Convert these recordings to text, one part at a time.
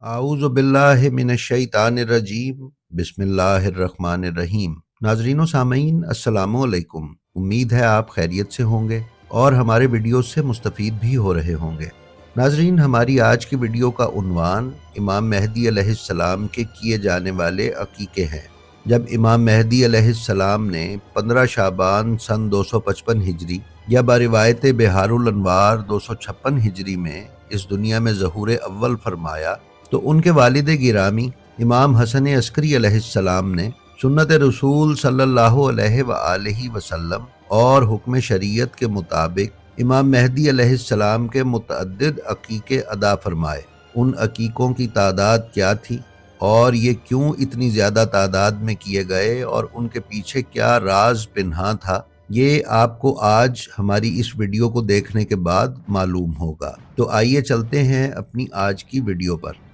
आऊज़ु बिल्लाहि मिनश्शैतानिर्रजीम बिस्मिल्लाहिर्रहमानिर्रहीम। नाज़रीन व सामईन, अस्सलामु अलैकुम। उम्मीद है आप खैरियत से होंगे और हमारे वीडियो से मुस्तफ़ीद भी हो रहे होंगे। नाज़रीन, हमारी आज की वीडियो का उन्वान इमाम मेहदी अलैहिस्सलाम के किए जाने वाले अकीक़े हैं। जब इमाम मेहदी अलैहिस्सलाम ने 15 शाबान सन 255 हिजरी या बारिवायत बिहारुल अनवार 256 हिजरी में इस दुनिया में ज़हूर अव्वल फरमाया, तो उनके वालिद गिरामी इमाम हसन अस्करी अलैहिस्सलाम ने सुन्नत रसूल सल्लल्लाहु अलैहि वसल्लम और हुक्म शरीयत के मुताबिक इमाम मेहदी अलैहिस्सलाम के मुतअद्दिद अकीक़े अदा फरमाए। उन अकीक़ों की तादाद क्या थी और ये क्यों इतनी ज़्यादा तादाद में किए गए और उनके पीछे क्या राज पिन्हा था, ये आपको आज हमारी इस वीडियो को देखने के बाद मालूम होगा। तो आइए चलते हैं अपनी आज की वीडियो पर।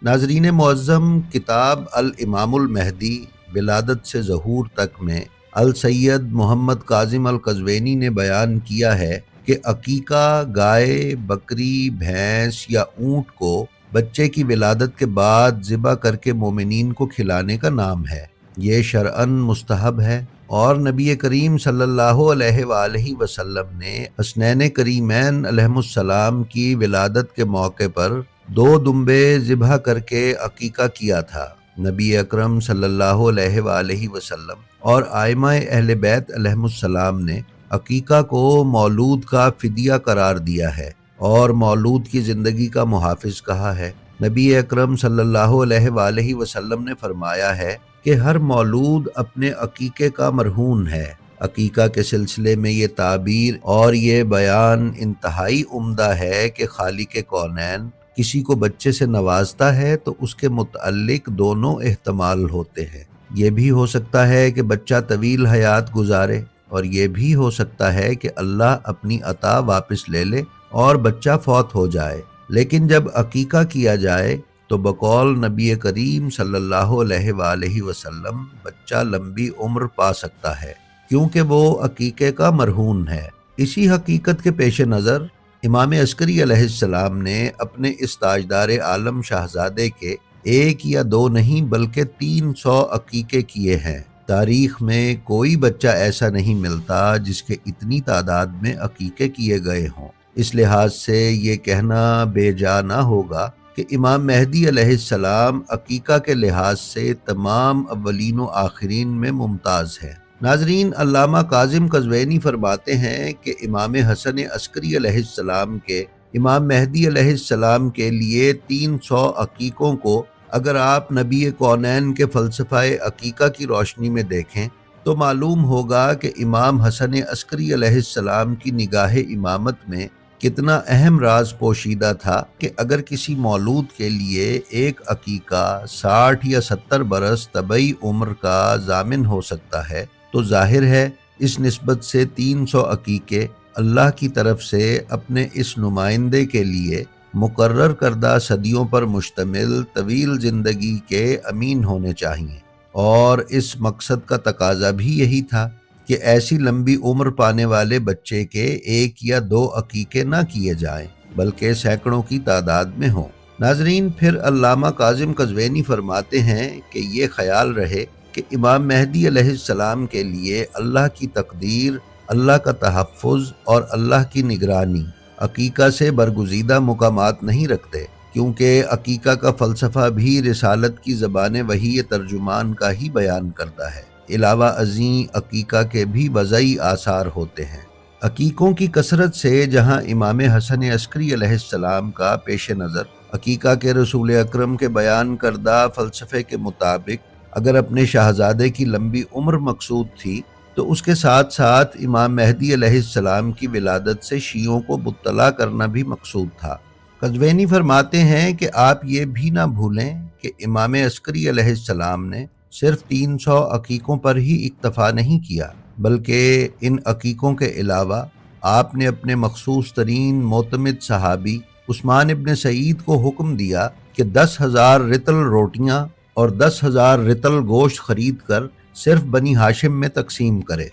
नाज़रीन मुअज़्ज़म, किताब अल इमामुल मेहदी विलादत से ज़हूर तक में अल सैयद मोहम्मद काज़िम अल कज़वेनी ने बयान किया है कि अकीका गाय, बकरी, भैंस या ऊँट को बच्चे की विलादत के बाद ज़िबा करके मोमिनीन को खिलाने का नाम है। ये शरअन मुस्तहब है और नबी करीम सल्लल्लाहु अलैहि वसल्लम ने हसनैन करीमैन अलैहिमुस्सलाम की विलादत के मौके पर 2 दुम्बे ज़िबह करके अकीका किया था। नबी अकरम सल्लल्लाहु अलैहि वसल्लम और आइमा अहले बैत अलैहिमुस्सलाम ने अकीका को मौलूद का फ़िदिया करार दिया है और मौलूद की ज़िंदगी का मुहाफ़िज़ कहा है। नबी अकरम सल्लल्लाहु अलैहि वसल्लम ने फरमाया है कि हर मौलूद अपने अकीके का मरहून है। अकीका के सिलसिले में ये ताबीर और ये बयान इंतहाई उम्दा है कि खालिक कौनैन किसी को बच्चे से नवाजता है तो उसके मुतअल्लिक दोनों एहतमाल होते हैं। ये भी हो सकता है कि बच्चा तवील हयात गुजारे और ये भी हो सकता है कि अल्लाह अपनी अता वापस ले ले और बच्चा फौत हो जाए। लेकिन जब अकीका किया जाए तो बकौल नबी करीम सल्लल्लाहु अलैहि वसल्लम बच्चा लंबी उम्र पा सकता है, क्योंकि वो अकीके का मरहून है। इसी हकीकत के पेश नज़र इमाम अस्करी अलैहिस्सलाम ने अपने इस ताजदार आलम शाहजादे के 1 या 2 नहीं बल्कि 300 अकीके किए हैं। तारीख में कोई बच्चा ऐसा नहीं मिलता जिसके इतनी तादाद में अकीके किए गए हों। इस लिहाज से ये कहना बेजा ना होगा कि इमाम मेहदी अलैहिस्सलाम अकीका के लिहाज से तमाम अव्वलीन व आखिरीन में मुमताज़ है। नाज़रीन, अल्लामा काज़िम कज़वेनी फरमाते हैं कि इमाम हसन अस्करी अलैहिस्सलाम के इमाम मेहदी अलैहिस्सलाम के लिए 300 अकीकों को अगर आप नबी कौनैन के फ़लसफ़ाए अकीका की रोशनी में देखें तो मालूम होगा कि इमाम हसन अस्करी अलैहिस्सलाम की निगाह इमामत में कितना अहम राज पोशीदा था कि अगर किसी मौलूद के लिए एक अकीका 60 या 70 बरस तबई उम्र का जामिन हो सकता है, तो जाहिर है इस निस्बत से 300 अकीके अल्लाह की तरफ से अपने इस नुमाइंदे के लिए मुकर्रर करदा सदियों पर मुश्तमिल तवील ज़िंदगी के अमीन होने चाहिए। और इस मकसद का तकाजा भी यही था कि ऐसी लंबी उम्र पाने वाले बच्चे के 1 या 2 अकीके ना किए जाएं, बल्कि सैकड़ों की तादाद में हों। नाजरीन, फिर अल्लामा काज़िम कज़वेनी फरमाते हैं कि ये ख्याल रहे कि इमाम मेहदी अलैहिस्सलाम के लिए अल्लाह की तकदीर, अल्लाह का तहफ़्फ़ुज़ और अल्लाह की निगरानी अकीका से बरगुज़ीदा मुकामात नहीं रखते, क्योंकि अकीका का फ़लसफ़ा भी रिसालत की ज़बान वही तर्जुमान का ही बयान करता है। इलावा अज़ीं अकीका के भी वज़ई आसार होते हैं। अकीकों की कसरत से जहाँ इमाम हसन अस्करी अलैहिस्सलाम का पेश नज़र अकीका के रसूल अकरम के बयान करदा फ़लसफ़े के मुताबिक अगर अपने शाहजादे की लंबी उम्र मकसूद थी, तो उसके साथ साथ इमाम मेहदी अलैहिस्सलाम की विलादत से शियों को मुब्तला करना भी मकसूद था। कज़वेनी फरमाते हैं कि आप ये भी ना भूलें कि इमाम अस्करी अलैहिस्सलाम ने सिर्फ 300 अकीकों पर ही इक्तफ़ा नहीं किया, बल्कि इन अकीकों के अलावा आपने अपने मखसूस तरीन मोतमिद सहाबी उस्मान इब्न सईद को हुक्म दिया कि 10,000 रितल रोटियां और 10,000 रितल गोश्त खरीद कर सिर्फ बनी हाशिम में तकसीम करे।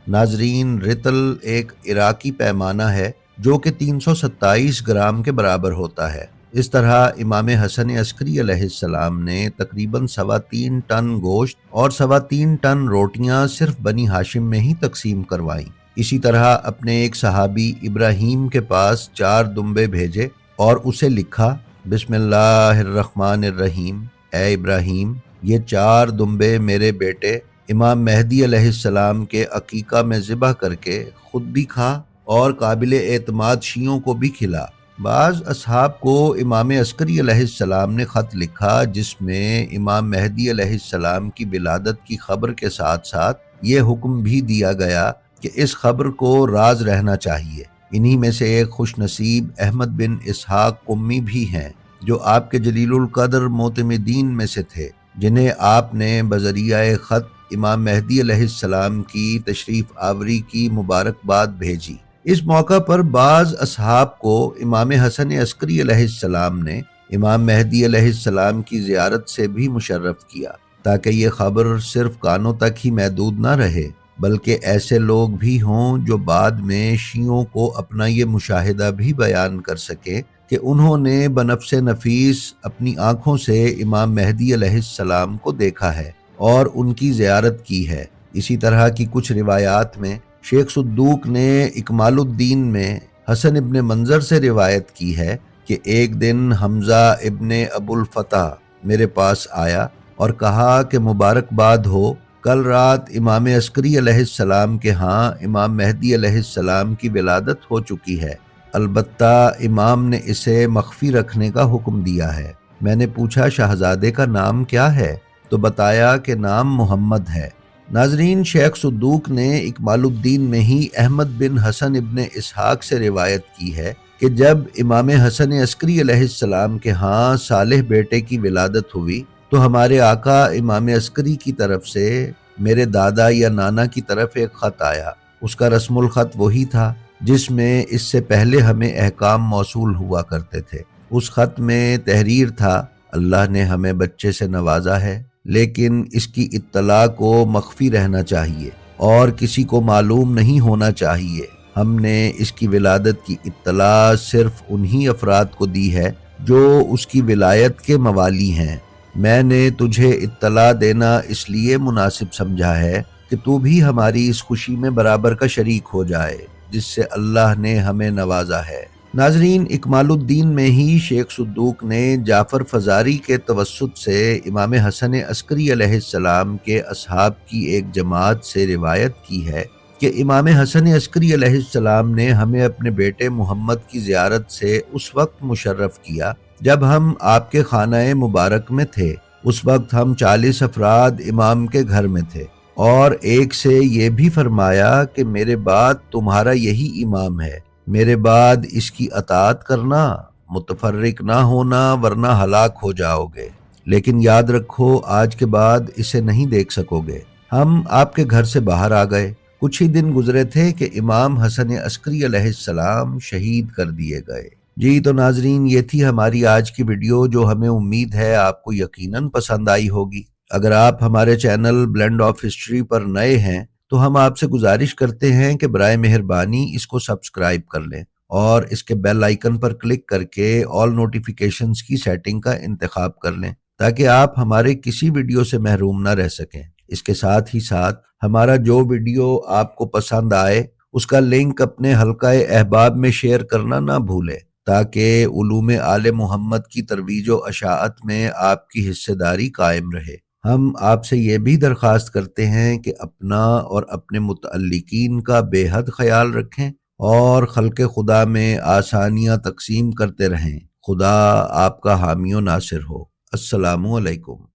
नाजरीन, रितल एक इराकी पैमाना है जो कि 327 ग्राम के बराबर होता है। اس طرح امام حسن عسکری علیہ السلام نے تقریباً 3.25 ٹن گوشت اور 3.25 ٹن روٹیاں صرف بنی ہاشم میں ہی تقسیم کروائیں۔ اسی طرح اپنے ایک صحابی ابراہیم کے پاس 4 دمبے بھیجے اور اسے لکھا، بسم اللہ الرحمن الرحیم، اے ابراہیم، یہ 4 دمبے میرے بیٹے امام مہدی علیہ السلام کے عقیقہ میں ذبح کر کے خود بھی کھا اور قابل اعتماد شیعوں کو بھی کھلا۔ بعض اصحاب کو امام عسکری علیہ السلام نے خط لکھا جس میں امام مہدی علیہ السلام کی ولادت کی خبر کے ساتھ ساتھ یہ حکم بھی دیا گیا کہ اس خبر کو راز رہنا چاہیے۔ انہی میں سے ایک خوش نصیب احمد بن اسحاق قمی بھی ہیں جو آپ کے جلیل القدر معتمدین میں سے تھے، جنہیں آپ نے بذریعہ خط امام مہدی علیہ السلام کی تشریف آوری کی مبارکباد بھیجی۔ اس موقع پر بعض اصحاب کو امام حسن عسکری علیہ السلام نے امام مہدی علیہ السلام کی زیارت سے بھی مشرف کیا تاکہ یہ خبر صرف کانوں تک ہی محدود نہ رہے، بلکہ ایسے لوگ بھی ہوں جو بعد میں شیعوں کو اپنا یہ مشاہدہ بھی بیان کر سکیں کہ انہوں نے بنفس نفیس اپنی آنکھوں سے امام مہدی علیہ السلام کو دیکھا ہے اور ان کی زیارت کی ہے۔ اسی طرح کی کچھ روایات میں شیخ صدوق نے اکمال الدین میں حسن ابن منظر سے روایت کی ہے کہ ایک دن حمزہ ابن ابو الفتح میرے پاس آیا اور کہا کہ مبارکباد ہو، کل رات امام عسکری علیہ السلام کے ہاں امام مہدی علیہ السلام کی ولادت ہو چکی ہے، البتہ امام نے اسے مخفی رکھنے کا حکم دیا ہے۔ میں نے پوچھا شہزادے کا نام کیا ہے؟ تو بتایا کہ نام محمد ہے۔ ناظرین، شیخ صدوق نے اکمال الدین میں ہی احمد بن حسن ابن اسحاق سے روایت کی ہے کہ جب امام حسن عسکری علیہ السلام کے ہاں صالح بیٹے کی ولادت ہوئی تو ہمارے آقا امام عسکری کی طرف سے میرے دادا یا نانا کی طرف ایک خط آیا۔ اس کا رسم الخط وہی تھا جس میں اس سے پہلے ہمیں احکام موصول ہوا کرتے تھے۔ اس خط میں تحریر تھا، اللہ نے ہمیں بچے سے نوازا ہے لیکن اس کی اطلاع کو مخفی رہنا چاہیے اور کسی کو معلوم نہیں ہونا چاہیے۔ ہم نے اس کی ولادت کی اطلاع صرف انہی افراد کو دی ہے جو اس کی ولایت کے موالی ہیں۔ میں نے تجھے اطلاع دینا اس لیے مناسب سمجھا ہے کہ تو بھی ہماری اس خوشی میں برابر کا شریک ہو جائے جس سے اللہ نے ہمیں نوازا ہے۔ ناظرین، اکمال الدین میں ہی شیخ صدوق نے جعفر فزاری کے توسط سے امام حسن عسکری علیہ السلام کے اصحاب کی ایک جماعت سے روایت کی ہے کہ امام حسن عسکری علیہ السلام نے ہمیں اپنے بیٹے محمد کی زیارت سے اس وقت مشرف کیا جب ہم آپ کے خانہ مبارک میں تھے۔ اس وقت ہم 40 افراد امام کے گھر میں تھے اور ایک سے یہ بھی فرمایا کہ میرے بعد تمہارا یہی امام ہے، میرے بعد اس کی اطاعت کرنا، متفرق نہ ہونا ورنہ ہلاک ہو جاؤ گے، لیکن یاد رکھو آج کے بعد اسے نہیں دیکھ سکو گے۔ ہم آپ کے گھر سے باہر آ گئے۔ کچھ ہی دن گزرے تھے کہ امام حسن عسکری علیہ السلام شہید کر دیے گئے۔ جی تو ناظرین، یہ تھی ہماری آج کی ویڈیو جو ہمیں امید ہے آپ کو یقیناً پسند آئی ہوگی۔ اگر آپ ہمارے چینل بلینڈ آف ہسٹری پر نئے ہیں تو ہم آپ سے گزارش کرتے ہیں کہ برائے مہربانی اس کو سبسکرائب کر لیں اور اس کے بیل آئیکن پر کلک کر کے آل نوٹیفیکیشنز کی سیٹنگ کا انتخاب کر لیں تاکہ آپ ہمارے کسی ویڈیو سے محروم نہ رہ سکیں۔ اس کے ساتھ ہی ساتھ ہمارا جو ویڈیو آپ کو پسند آئے اس کا لنک اپنے حلقہ احباب میں شیئر کرنا نہ بھولیں تاکہ علوم آل محمد کی ترویج و اشاعت میں آپ کی حصہ داری قائم رہے۔ ہم آپ سے یہ بھی درخواست کرتے ہیں کہ اپنا اور اپنے متعلقین کا بے حد خیال رکھیں اور خلق خدا میں آسانیاں تقسیم کرتے رہیں۔ خدا آپ کا حامی و ناصر ہو۔ السلام علیکم۔